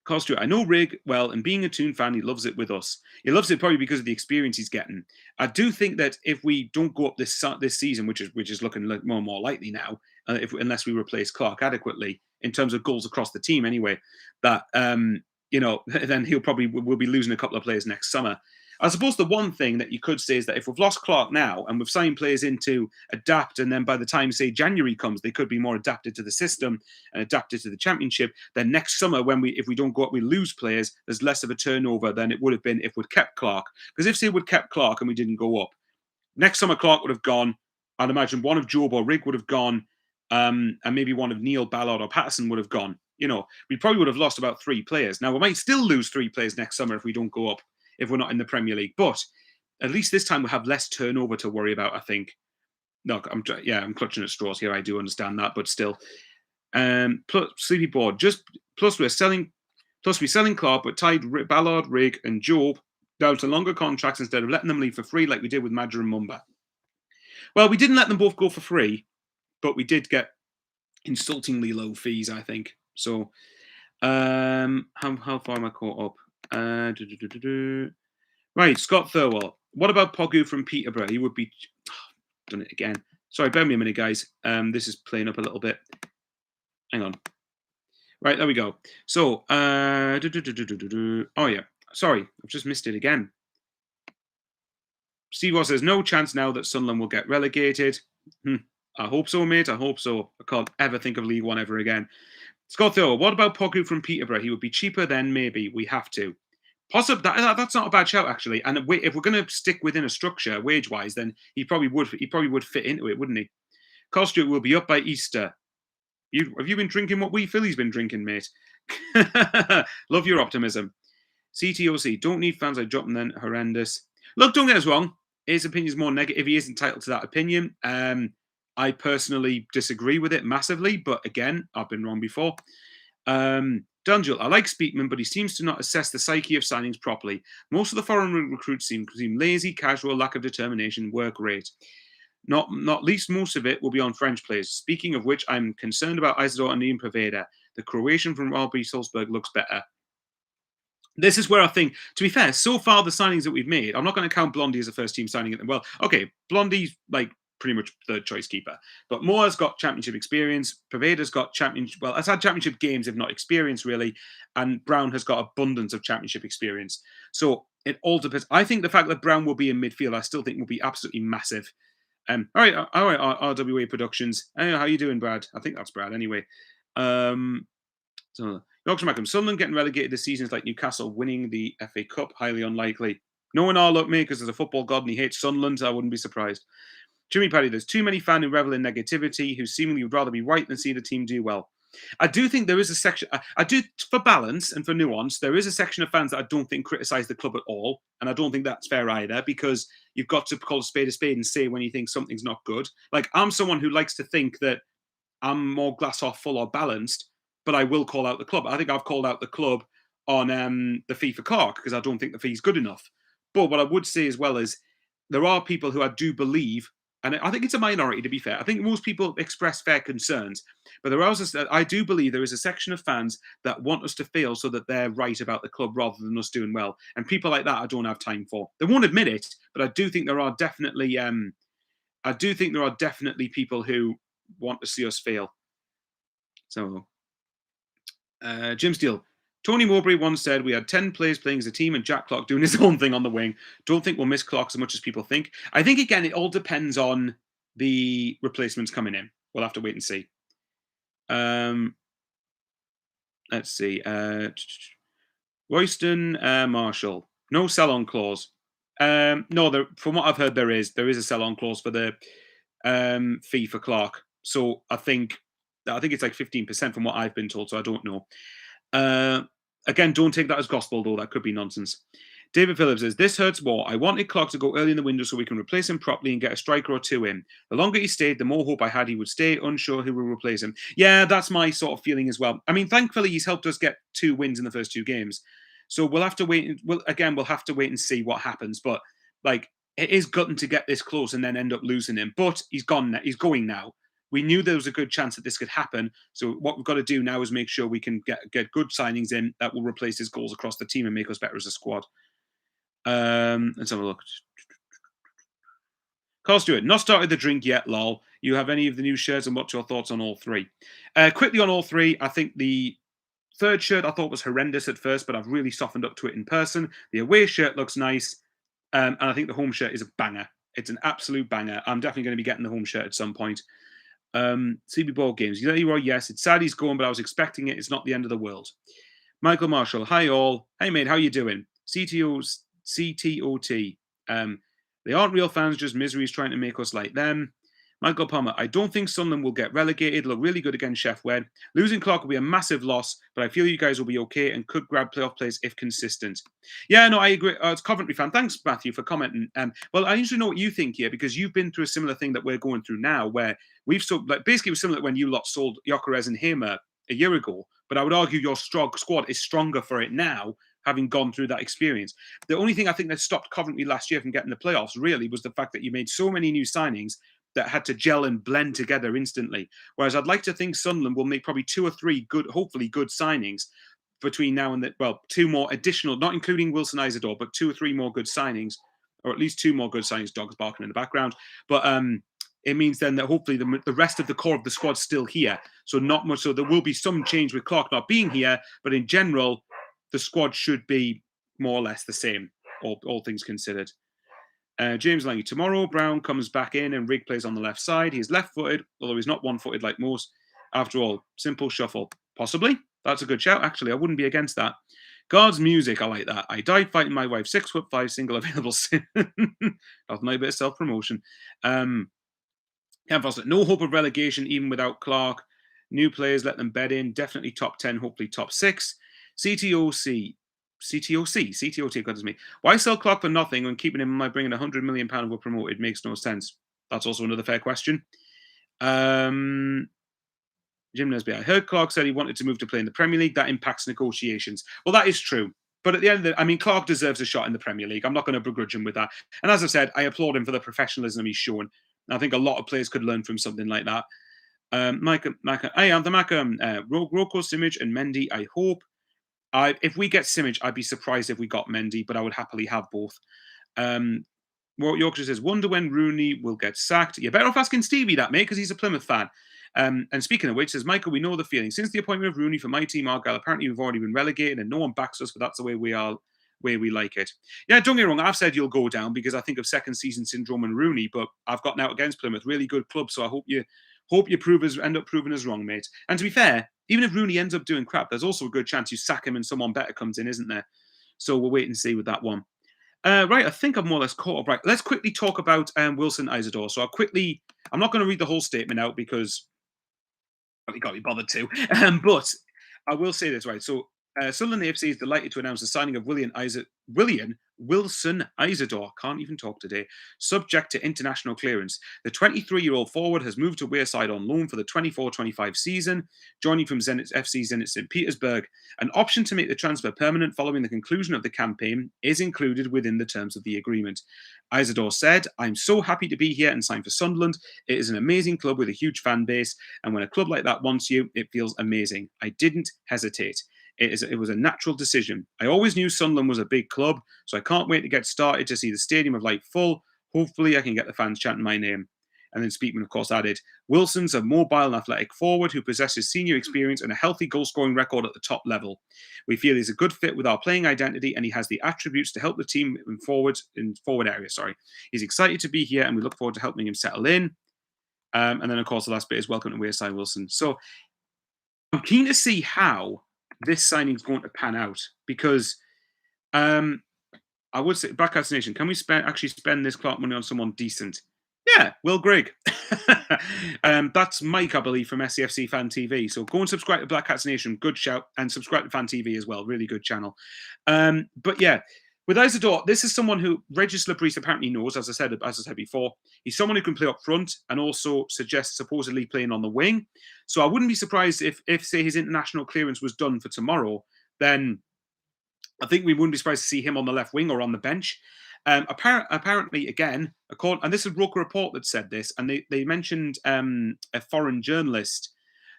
Costu, I know Rig well, and being a Toon fan, he loves it with us. He loves it probably because of the experience he's getting. I do think that if we don't go up this season, which is looking more and more likely now, unless we replace Clarke adequately in terms of goals across the team, anyway, that then we'll be losing a couple of players next summer. I suppose the one thing that you could say is that if we've lost Clarke now and we've signed players in to adapt, and then by the time, say, January comes, they could be more adapted to the system and adapted to the championship, then next summer, if we don't go up, we lose players, there's less of a turnover than it would have been if we'd kept Clarke. Because if, say, we'd kept Clarke and we didn't go up, next summer Clarke would have gone, I'd imagine one of Job or Rig would have gone, and maybe one of Neil, Ballard or Patterson would have gone. We probably would have lost about 3 players. Now, we might still lose 3 players next summer if we don't go up, if we're not in the Premier League. But at least this time we'll have less turnover to worry about, I think. Look, I'm clutching at straws here. I do understand that, but still. Plus, Sleepy Board. Plus, we're selling Plus, we're selling Clarke, but tied Ballard, Rig, and Job down to longer contracts instead of letting them leave for free like we did with Madger and Mumba. Well, we didn't let them both go for free, but we did get insultingly low fees, I think. So, how far am I caught up? Right, Scott Thurwell. What about Pogu from Peterborough? He would be. Done it again. Sorry, bear me a minute, guys. This is playing up a little bit. Hang on. Right, there we go. So, oh yeah. Sorry, I've just missed it again. Steve Ross says, no chance now that Sunderland will get relegated. I hope so, mate. I hope so. I can't ever think of League One ever again. Scott Thurwell. What about Pogu from Peterborough? He would be cheaper then, maybe. We have to. Possibly, that's not a bad shout actually. And if we're going to stick within a structure wage-wise, then he probably would fit into it, wouldn't he? Carl Stewart will be up by Easter. Have you been drinking what we Phillies been drinking, mate? Love your optimism. CTOC, don't need fans like Jotton then horrendous. Look, don't get us wrong. His opinion is more negative. He is entitled to that opinion. I personally disagree with it massively, but again, I've been wrong before. Dungill, I like Speakman, but he seems to not assess the psyche of signings properly. Most of the foreign recruits seem lazy, casual, lack of determination, work rate. Not least most of it will be on French players. Speaking of which, I'm concerned about Isidor and Ian Preveda. The Croatian from RB Salzburg looks better. This is where I think, to be fair, so far the signings that we've made, I'm not going to count Blondie as a first team signing. Well, okay, Blondie's like pretty much third choice keeper. But Moore's got championship experience. Preveda's got has had championship games, if not experience, really. And Brown has got abundance of championship experience. So it all depends. I think the fact that Brown will be in midfield, I still think will be absolutely massive. All right, RWA Productions. How you doing, Brad? I think that's Brad anyway. So Yorkshire Mackham, Sunderland getting relegated this season is like Newcastle winning the FA Cup. Highly unlikely. No one all up me because there's a football god and he hates Sunderland. I wouldn't be surprised. Jimmy Paddy, there's too many fans who revel in negativity, who seemingly would rather be right than see the team do well. I do think there is a section, I do, for balance and for nuance, there is a section of fans that I don't think criticise the club at all. And I don't think that's fair either, because you've got to call a spade and say when you think something's not good. Like, I'm someone who likes to think that I'm more glass half full or balanced, but I will call out the club. I think I've called out the club on the fee for Clarke because I don't think the fee's good enough. But what I would say as well is there are people who I do believe, and I think it's a minority to be fair. I think most people express fair concerns, but there are also, I do believe there is a section of fans that want us to fail so that they're right about the club rather than us doing well. And people like that I don't have time for. They won't admit it, but I do think there are definitely people who want to see us fail. So Jim Steele. Tony Mowbray once said we had 10 players playing as a team and Jack Clarke doing his own thing on the wing. Don't think we'll miss Clarke as much as people think. I think, again, it all depends on the replacements coming in. We'll have to wait and see. Let's see. Royston Marshall. No sell-on clause. No, from what I've heard, there is a sell-on clause for the fee for Clarke. So I think it's like 15% from what I've been told, so I don't know. Again, don't take that as gospel, though. That could be nonsense. David Phillips says, this hurts more. I wanted Clarke to go early in the window so we can replace him properly and get a striker or two in. The longer he stayed, the more hope I had he would stay, unsure who will replace him. Yeah, that's my sort of feeling as well. I mean, thankfully, he's helped us get 2 wins in the first 2 games. So we'll have to wait. We'll have to wait and see what happens. But, like, it is gutting to get this close and then end up losing him. But he's gone. He's going now. We knew there was a good chance that this could happen. So what we've got to do now is make sure we can get good signings in that will replace his goals across the team and make us better as a squad. Let's have a look. Carl Stewart, not started the drink yet, lol. You have any of the new shirts and what's your thoughts on all 3? Quickly on all 3, I think the third shirt I thought was horrendous at first, but I've really softened up to it in person. The away shirt looks nice. And I think the home shirt is a banger. It's an absolute banger. I'm definitely going to be getting the home shirt at some point. CB Ball Games. Leroy, yes, it's sad he's going, but I was expecting it. It's not the end of the world. Michael Marshall, hi all. Hey mate, how you doing? CTOT. They aren't real fans, just miseries trying to make us like them. Michael Palmer, I don't think Sunderland will get relegated. Look really good against Sheffield. Losing Clarke will be a massive loss, but I feel you guys will be okay and could grab playoff place if consistent. Yeah, no, I agree. It's Coventry fan. Thanks, Matthew, for commenting. Well, I usually know what you think here because you've been through a similar thing that we're going through now, where we've basically it was similar when you lot sold Gyökeres and Hamer a year ago. but I would argue your strong squad is stronger for it now, having gone through that experience. The only thing I think that stopped Coventry last year from getting the playoffs really was the fact that you made so many new signings that had to gel and blend together instantly. Whereas I'd like to think Sunderland will make probably 2 or 3 good, hopefully good signings between now and then. Well, 2 more additional, not including Wilson Isidor, but 2 or 3 more good signings, or at least 2 more good signings. Dogs barking in the background, but it means then that hopefully the rest of the core of the squad's still here. So not much. So there will be some change with Clarke not being here, but in general, the squad should be more or less the same, all things considered. James Lange, tomorrow Brown comes back in and Rigg plays on the left side. He's left-footed, although he's not one-footed like most. After all, simple shuffle. Possibly. That's a good shout, actually. I wouldn't be against that. God's music, I like that. I died fighting my wife, 6'5", single available. That's my bit of self-promotion. Cam Foster, no hope of relegation even without Clarke. New players, let them bed in. Definitely top 10, hopefully top 6. CTOT, God, me. Why sell Clarke for nothing when keeping him in my bringing £100 million were promoted? Makes no sense. That's also another fair question. Jim Nesby, I heard Clarke said he wanted to move to play in the Premier League. That impacts negotiations. Well, that is true. But at the end of the, Clarke deserves a shot in the Premier League. I'm not going to begrudge him with that. And as I've said, I applaud him for the professionalism he's shown. I think a lot of players could learn from something like that. Roko, Simic, and Mendy, I hope. If we get Simic, I'd be surprised if we got Mendy, but I would happily have both. Yorkshire says, wonder when Rooney will get sacked. You're better off asking Stevie that, mate, because he's a Plymouth fan. And speaking of which, says, Michael, we know the feeling. Since the appointment of Rooney for my team, Argyle, apparently we've already been relegated and no one backs us, but that's the way we are, where we like it. Yeah, don't get me wrong, I've said you'll go down because I think of second season syndrome and Rooney, but I've gotten out against Plymouth, really good club, so I hope you end up proving us wrong, mate. And to be fair, even if Rooney ends up doing crap, there's also a good chance you sack him and someone better comes in, isn't there? So we'll wait and see with that one. Right, I think I'm more or less caught up. Right, let's quickly talk about Wilson Isidor. So I'm not going to read the whole statement out because you can't be bothered to. But I will say this, right? So Sunderland AFC is delighted to announce the signing of Wilson Isidor, can't even talk today, subject to international clearance. The 23-year-old forward has moved to Wearside on loan for the 24-25 season, joining from Zenit St. Petersburg. An option to make the transfer permanent following the conclusion of the campaign is included within the terms of the agreement. Isidor said, I'm so happy to be here and sign for Sunderland. It is an amazing club with a huge fan base, and when a club like that wants you, it feels amazing. I didn't hesitate. It was a natural decision. I always knew Sunderland was a big club, so I can't wait to get started to see the Stadium of Light full. Hopefully, I can get the fans chanting my name. And then Speakman, of course, added, Wilson's a mobile and athletic forward who possesses senior experience and a healthy goal-scoring record at the top level. We feel he's a good fit with our playing identity, and he has the attributes to help the team in forward area. He's excited to be here, and we look forward to helping him settle in. And then, of course, the last bit is welcome to Wearside, Wilson. So I'm keen to see how this signing is going to pan out because I would say, Blackouts Nation, can we actually spend this Clarke money on someone decent? Yeah, Will Grigg. That's Mike, I believe, from SCFC Fan TV. So go and subscribe to Blackouts Nation. Good shout. And subscribe to Fan TV as well. Really good channel. But yeah, with Isidor, this is someone who Regis Labrise apparently knows, as I said before. He's someone who can play up front and also suggests supposedly playing on the wing. So I wouldn't be surprised if say, his international clearance was done for tomorrow, then I think we wouldn't be surprised to see him on the left wing or on the bench. Apparently, again, and this is Roker Report that said this, and they mentioned a foreign journalist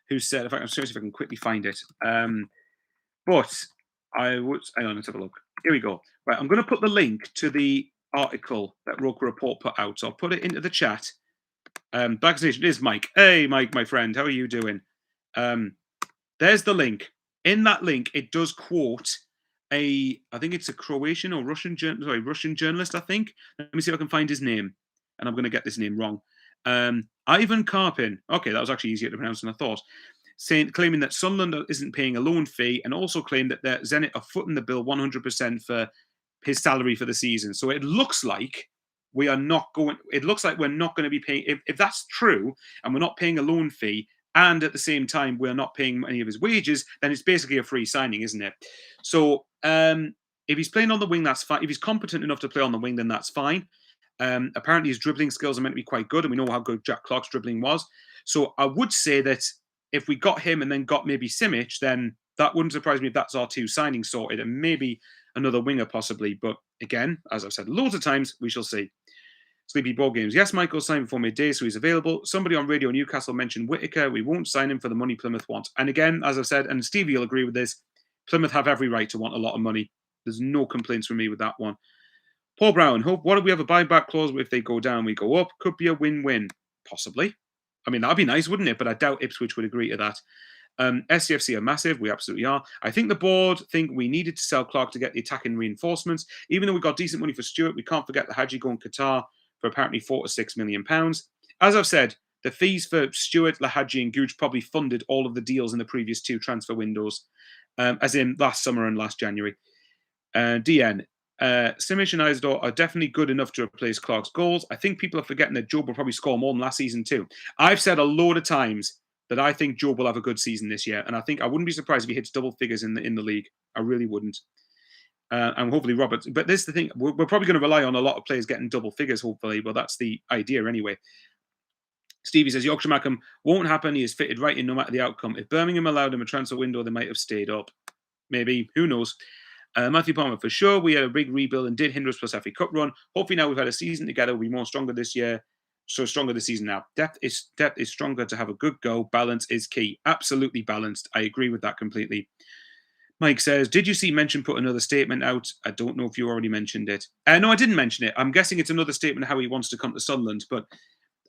who said, I'm sorry if I can quickly find it. But I would, hang on, let's have a look. Here we go. Right, I'm going to put the link to the article that Roker Report put out. So I'll put it into the chat. Black Station is Mike. Hey, Mike, my friend, how are you doing? There's the link. In that link, it does quote I think it's a Croatian or Russian journalist, I think. Let me see if I can find his name. And I'm going to get this name wrong. Ivan Karpin. Okay, that was actually easier to pronounce than I thought. Claiming that Sunderland isn't paying a loan fee and also claimed that Zenit are footing the bill 100% for his salary for the season. So it looks like we're not going to be paying, if that's true, and we're not paying a loan fee, and at the same time we're not paying any of his wages, then it's basically a free signing, isn't it? So if he's playing on the wing, that's fine. If he's competent enough to play on the wing, then that's fine. Apparently his dribbling skills are meant to be quite good, and we know how good Jack Clarke's dribbling was. So I would say that if we got him and then got maybe Simic, then That wouldn't surprise me if that's our two signings sorted and maybe another winger possibly. But again, as I've said loads of times, we shall see. Sleepy Board Games. Yes, Michael signed before midday, so he's available. Somebody on Radio Newcastle mentioned Whittaker. We won't sign him for the money Plymouth want. And again, as I've said, and Stevie will agree with this, Plymouth have every right to want a lot of money. There's no complaints from me with that one. Paul Brown, hope what if we have a buyback clause if they go down, we go up? Could be a win-win. Possibly. I mean, that'd be nice, wouldn't it? But I doubt Ipswich would agree to that. SCFC are massive. We absolutely are. I think the board think we needed to sell Clarke to get the attacking reinforcements. Even though we got decent money for Stewart, we can't forget the Hadji going Qatar for apparently £4 to £6 million. As I've said, the fees for Stewart, Lahadji, and Gooch probably funded all of the deals in the previous two transfer windows, as in last summer and last January. DN. Simic and Isidor are definitely good enough to replace Clarke's goals. I think people are forgetting that Job will probably score more than last season too. I've said a load of times that I think Job will have a good season this year, and I think I wouldn't be surprised if he hits double figures in the league. I really wouldn't. And hopefully Roberts. But this is the thing: we're probably going to rely on a lot of players getting double figures. Hopefully, well, that's the idea anyway. Stevie says Yorkshire Mackham won't happen. He is fitted right in no matter the outcome. If Birmingham allowed him a transfer window, they might have stayed up. Maybe, who knows? Matthew Palmer, for sure, we had a big rebuild and did hinder us plus FA Cup run. Hopefully now we've had a season together, we'll be more stronger this year. So stronger this season now. Depth is stronger to have a good go. Balance is key. Absolutely balanced. I agree with that completely. Mike says, did you see Mention put another statement out? I don't know if you already mentioned it. No, I didn't mention it. I'm guessing it's another statement how he wants to come to Sunderland. But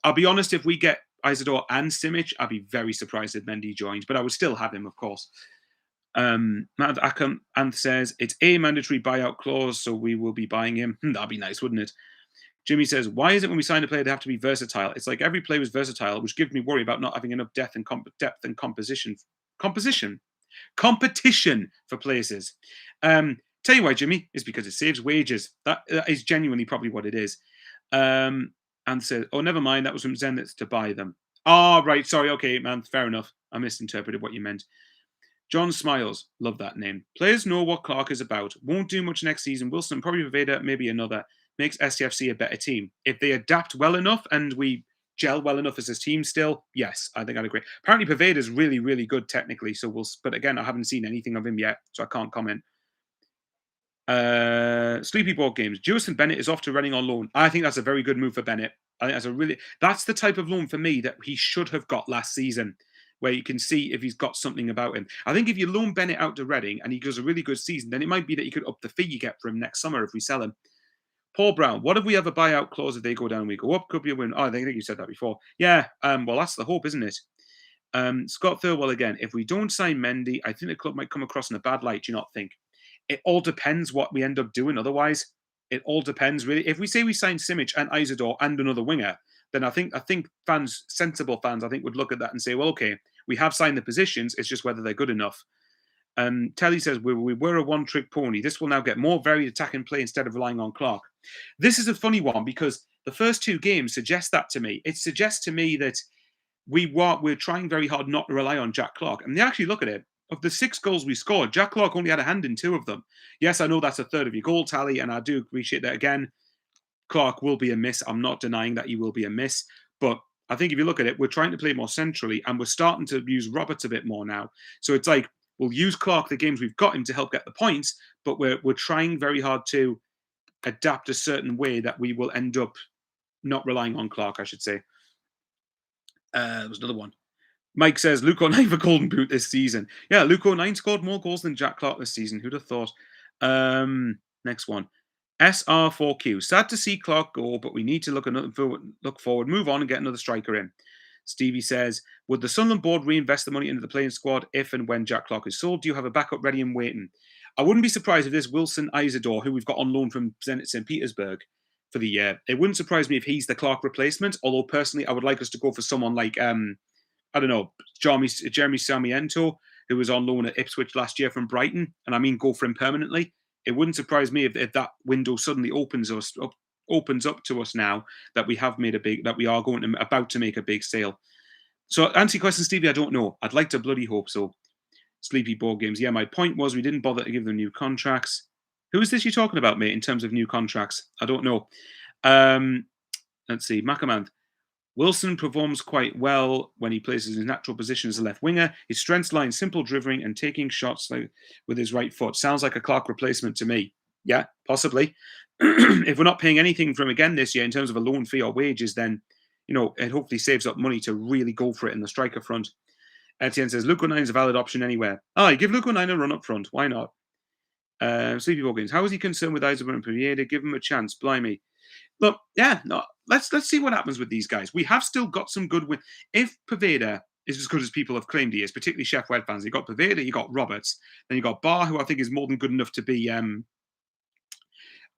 I'll be honest, if we get Isidor and Simic, I'd be very surprised if Mendy joins. But I would still have him, of course. Matt Ackham says it's a mandatory buyout clause, so we will be buying him. That'd be nice, wouldn't it? Jimmy says, why is it when we sign a player they have to be versatile? It's like every player is versatile, which gives me worry about not having enough depth and competition for places. Tell you why, Jimmy, is because it saves wages. That is genuinely probably what it is. And says, oh, never mind, that was from Zenith to buy them. Oh, right, sorry, okay, man, fair enough. I misinterpreted what you meant. John Smiles, love that name. Players know what Clarke is about. Won't do much next season. Wilson, probably Paveda, maybe another. Makes SCFC a better team. If they adapt well enough and we gel well enough as a team still, yes, I think I'd agree. Apparently Paveda is really, really good technically. So but again, I haven't seen anything of him yet, so I can't comment. Sleepy Board Games. Jewison Bennett is off to Reading on loan. I think that's a very good move for Bennett. I think that's the type of loan for me that he should have got last season, where you can see if he's got something about him. I think if you loan Bennett out to Reading and he does a really good season, then it might be that you could up the fee you get for him next summer if we sell him. Paul Brown, what if we have a buyout clause if they go down and we go up? Could be a win. Oh, I think you said that before. Yeah, well, that's the hope, isn't it? Scott Thirlwell again, if we don't sign Mendy, I think the club might come across in a bad light. Do you not think? It all depends what we end up doing otherwise. It all depends, really. If we say we sign Simic and Isidor and another winger, then I think fans, sensible fans, I think would look at that and say, well, okay, we have signed the positions. It's just whether they're good enough. Telly says, we were a one-trick pony. This will now get more varied attacking play instead of relying on Clarke. This is a funny one because the first two games suggest that to me. It suggests to me that we're trying very hard not to rely on Jack Clarke. And they actually look at it. Of the 6 goals we scored, Jack Clarke only had a hand in 2 of them. Yes, I know that's a third of your goal tally, and I do appreciate that. Again, Clarke will be a miss. I'm not denying that he will be a miss. But I think if you look at it, we're trying to play more centrally, and we're starting to use Roberts a bit more now. So it's like, we'll use Clarke the games we've got him to help get the points, but we're trying very hard to adapt a certain way that we will end up not relying on Clarke, I should say. There was another one. Mike says Luke O'Nien for Golden Boot this season. Yeah, Luke O'Nien scored more goals than Jack Clarke this season. Who'd have thought? Next one. SR4Q. Sad to see Clarke go, but we need to look forward, move on, and get another striker in. Stevie says, would the Sunderland board reinvest the money into the playing squad if and when Jack Clarke is sold? Do you have a backup ready and waiting? I wouldn't be surprised if this Wilson Isidor, who we've got on loan from Zenit St. Petersburg for the year, it wouldn't surprise me if he's the Clarke replacement, although personally I would like us to go for someone like I don't know, Jeremy Sarmiento, who was on loan at Ipswich last year from Brighton, and I mean go for him permanently. It wouldn't surprise me if that window suddenly opens up to us now that we have made that we are about to make a big sale. So answer your question, Stevie, I don't know. I'd like to bloody hope so. Sleepy Board Games. Yeah, my point was we didn't bother to give them new contracts. Who is this you're talking about, mate, in terms of new contracts? I don't know. Let's see. Mackerman. Wilson performs quite well when he plays in his natural position as a left winger. His strengths lie in simple dribbling and taking shots with his right foot. Sounds like a Clarke replacement to me. Yeah, possibly. If we're not paying anything for him again this year in terms of a loan fee or wages, then it hopefully saves up money to really go for it in the striker front. Etienne says Luke O'Nien is a valid option anywhere. Give Luke O'Nien a run up front. Why not? Sleepy Games. How is he concerned with Isidor and Premier? Give him a chance. Blimey. Look, yeah, no, let's see what happens with these guys. We have still got some good win. If Paveda is as good as people have claimed he is, particularly Chef Wed fans, you got Paveda, you got Roberts, then you got Barr, who I think is more than good enough to be. I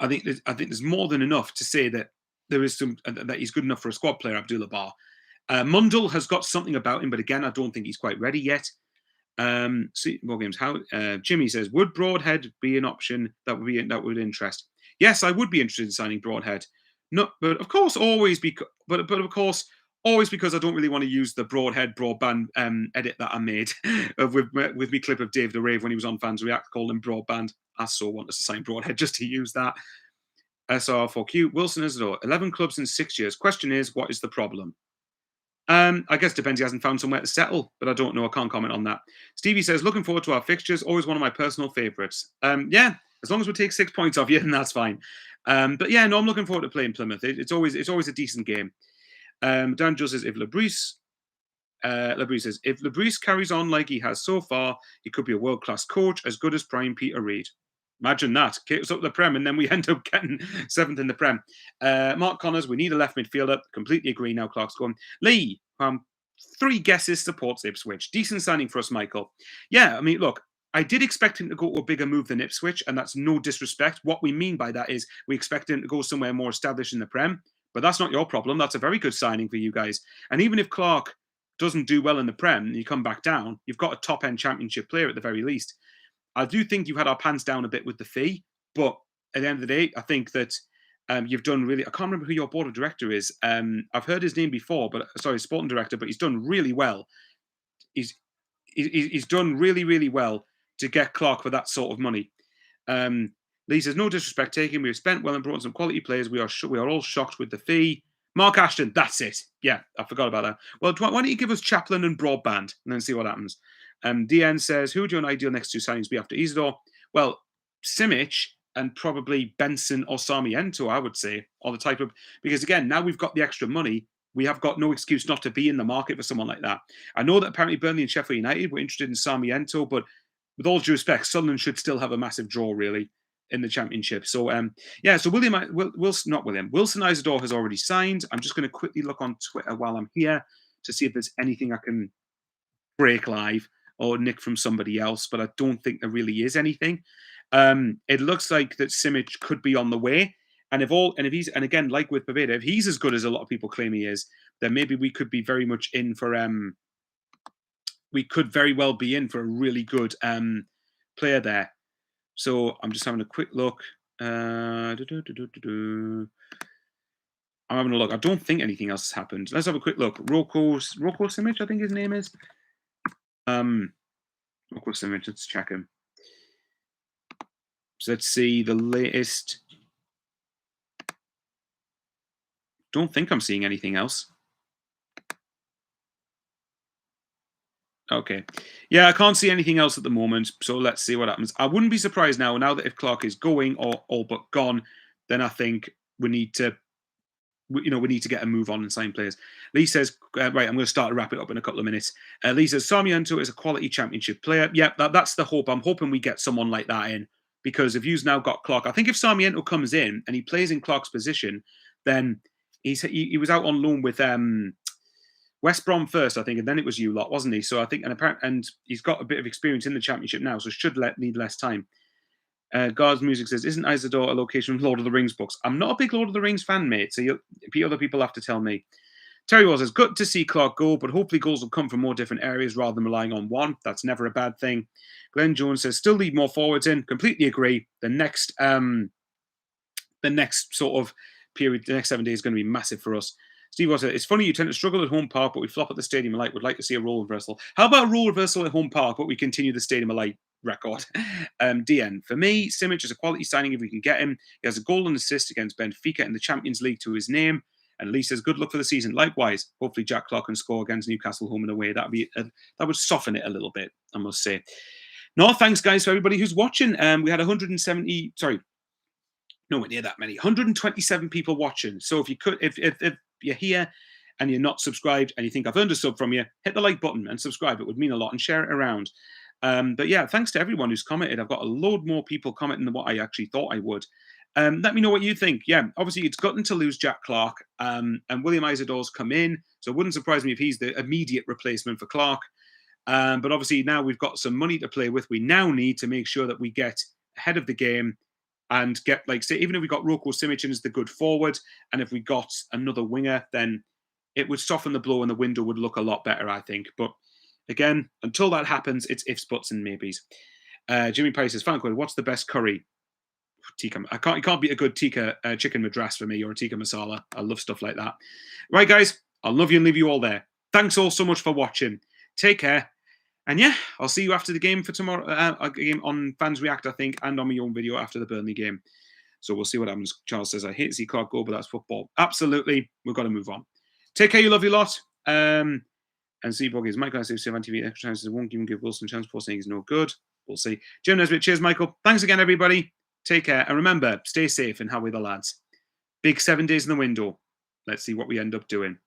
think there's more than enough to say that there is some that he's good enough for a squad player. Abdullah Barr. Mundell has got something about him, but again, I don't think he's quite ready yet. See more games. How Jimmy says, would Broadhead be an option that would interest? Yes, I would be interested in signing Broadhead. No, but of course, always because I don't really want to use the Broadhead broadband edit that I made with me clip of Dave the Rave when he was on Fans React, called him broadband. I so want us to sign Broadhead just to use that. SR4Q Wilson Isidor, 11 clubs in 6 years. Question is, what is the problem? I guess depends. He hasn't found somewhere to settle, but I don't know. I can't comment on that. Stevie says, looking forward to our fixtures. Always one of my personal favourites. Yeah, as long as we take 6 points off you, then that's fine. But yeah, no, I'm looking forward to playing Plymouth. It's always a decent game. Dan Joe says, if Labrise says, if Labrise carries on like he has so far, he could be a world-class coach, as good as prime Peter Reid. Imagine that. Kicks up the Prem, and then we end up getting 7th in the Prem. Mark Connors, we need a left midfielder. Completely agree now. Clarke's going. Lee, 3 guesses, supports Ipswich. Decent signing for us, Michael. Yeah, I mean, look, I did expect him to go to a bigger move than Ipswich, and that's no disrespect. What we mean by that is we expect him to go somewhere more established in the Prem, but that's not your problem. That's a very good signing for you guys. And even if Clarke doesn't do well in the Prem and you come back down, you've got a top-end championship player at the very least. I do think you had our pants down a bit with the fee, but at the end of the day, I think that you've done really. I can't remember who your board of director is. I've heard his name before, but sorry, sporting director. But he's done really well. He's done really, really well to get Clarke for that sort of money. Lee says, no disrespect taken. We've spent well and brought in some quality players. We are all shocked with the fee. Mark Ashton, that's it. Yeah, I forgot about that. Well, why don't you give us Chaplin and Broadband and then see what happens? DN says, who would your ideal next 2 signings be after Isidor? Well, Simic and probably Benson or Sarmiento, I would say, are the type of, because again, now we've got the extra money. We have got no excuse not to be in the market for someone like that. I know that apparently Burnley and Sheffield United were interested in Sarmiento, but with all due respect, Sunderland should still have a massive draw, really, in the Championship. So, so Wilson Isidor has already signed. I'm just going to quickly look on Twitter while I'm here to see if there's anything I can break live or nick from somebody else, but I don't think there really is anything. It looks like that Simic could be on the way. And if he's, and again, like with Paveda, if he's as good as a lot of people claim he is, then maybe we could be very much in for we could very well be in for a really good player there. So I'm just having a quick look. I'm having a look. I don't think anything else has happened. Let's have a quick look. Rocco Simic, I think his name is. Rocco Simic, let's check him. So let's see the latest. Don't think I'm seeing anything else. Okay. Yeah, I can't see anything else at the moment. So let's see what happens. I wouldn't be surprised now that if Clarke is going or all but gone, then I think we need to get a move on and sign players. Lee says, right, I'm going to start to wrap it up in a couple of minutes. Lee says, Sarmiento is a quality championship player. Yeah, that's the hope. I'm hoping we get someone like that in, because if you've now got Clarke, I think if Sarmiento comes in and he plays in Clarke's position, then he was out on loan with West Brom first, I think, and then it was you lot, wasn't he? So I think, and he's got a bit of experience in the Championship now, so should need less time. Guards Music says, isn't Isidor a location from Lord of the Rings books? I'm not a big Lord of the Rings fan, mate, so other people have to tell me. Terry Wall says, good to see Clarke go, but hopefully goals will come from more different areas rather than relying on one. That's never a bad thing. Glenn Jones says, still need more forwards in. Completely agree. The next sort of period, the next 7 days is going to be massive for us. Steve Watson, it's funny you tend to struggle at home park, but we flop at the Stadium of Light. Would like to see a role reversal. How about a role reversal at home park, but we continue the Stadium of Light record? DN, for me, Simic is a quality signing if we can get him. He has a goal and assist against Benfica in the Champions League to his name. And Lee says, good luck for the season. Likewise, hopefully Jack Clarke can score against Newcastle home and away. That would soften it a little bit, I must say. No, thanks, guys, for everybody who's watching. We had 170, sorry, nowhere near that many, 127 people watching. So if you could, if you're here and you're not subscribed and you think I've earned a sub from you, hit the like button and subscribe. It would mean a lot, and share it around. But yeah, thanks to everyone who's commented. I've got a load more people commenting than what I actually thought I would. Let me know what you think. Yeah, obviously it's gutting to lose Jack Clarke, and William Isidor's come in, so it wouldn't surprise me if he's the immediate replacement for Clarke. But obviously now we've got some money to play with. We now need to make sure that we get ahead of the game and get, like, say, even if we got Roko Simic as the good forward, and if we got another winger, then it would soften the blow and the window would look a lot better, I think. But again, until that happens, it's ifs, buts, and maybes. Jimmy Price says, Franco, what's the best curry? Tikka. You can't beat a good tikka chicken madras for me, or a tikka masala. I love stuff like that. Right, guys, I'll love you and leave you all there. Thanks all so much for watching. Take care. And yeah, I'll see you after the game for tomorrow. A game on Fans React, I think, and on my own video after the Burnley game. So we'll see what happens. Charles says, I hate to see Clarke go, but that's football. Absolutely. We've got to move on. Take care, you lovely lot. And see, Boggy is Michael. I say, Seven TV extra chances. Won't even give Wilson a chance for saying he's no good. We'll see. Jim Nesbitt, cheers, Michael. Thanks again, everybody. Take care. And remember, stay safe and how are the lads. Big 7 days in the window. Let's see what we end up doing.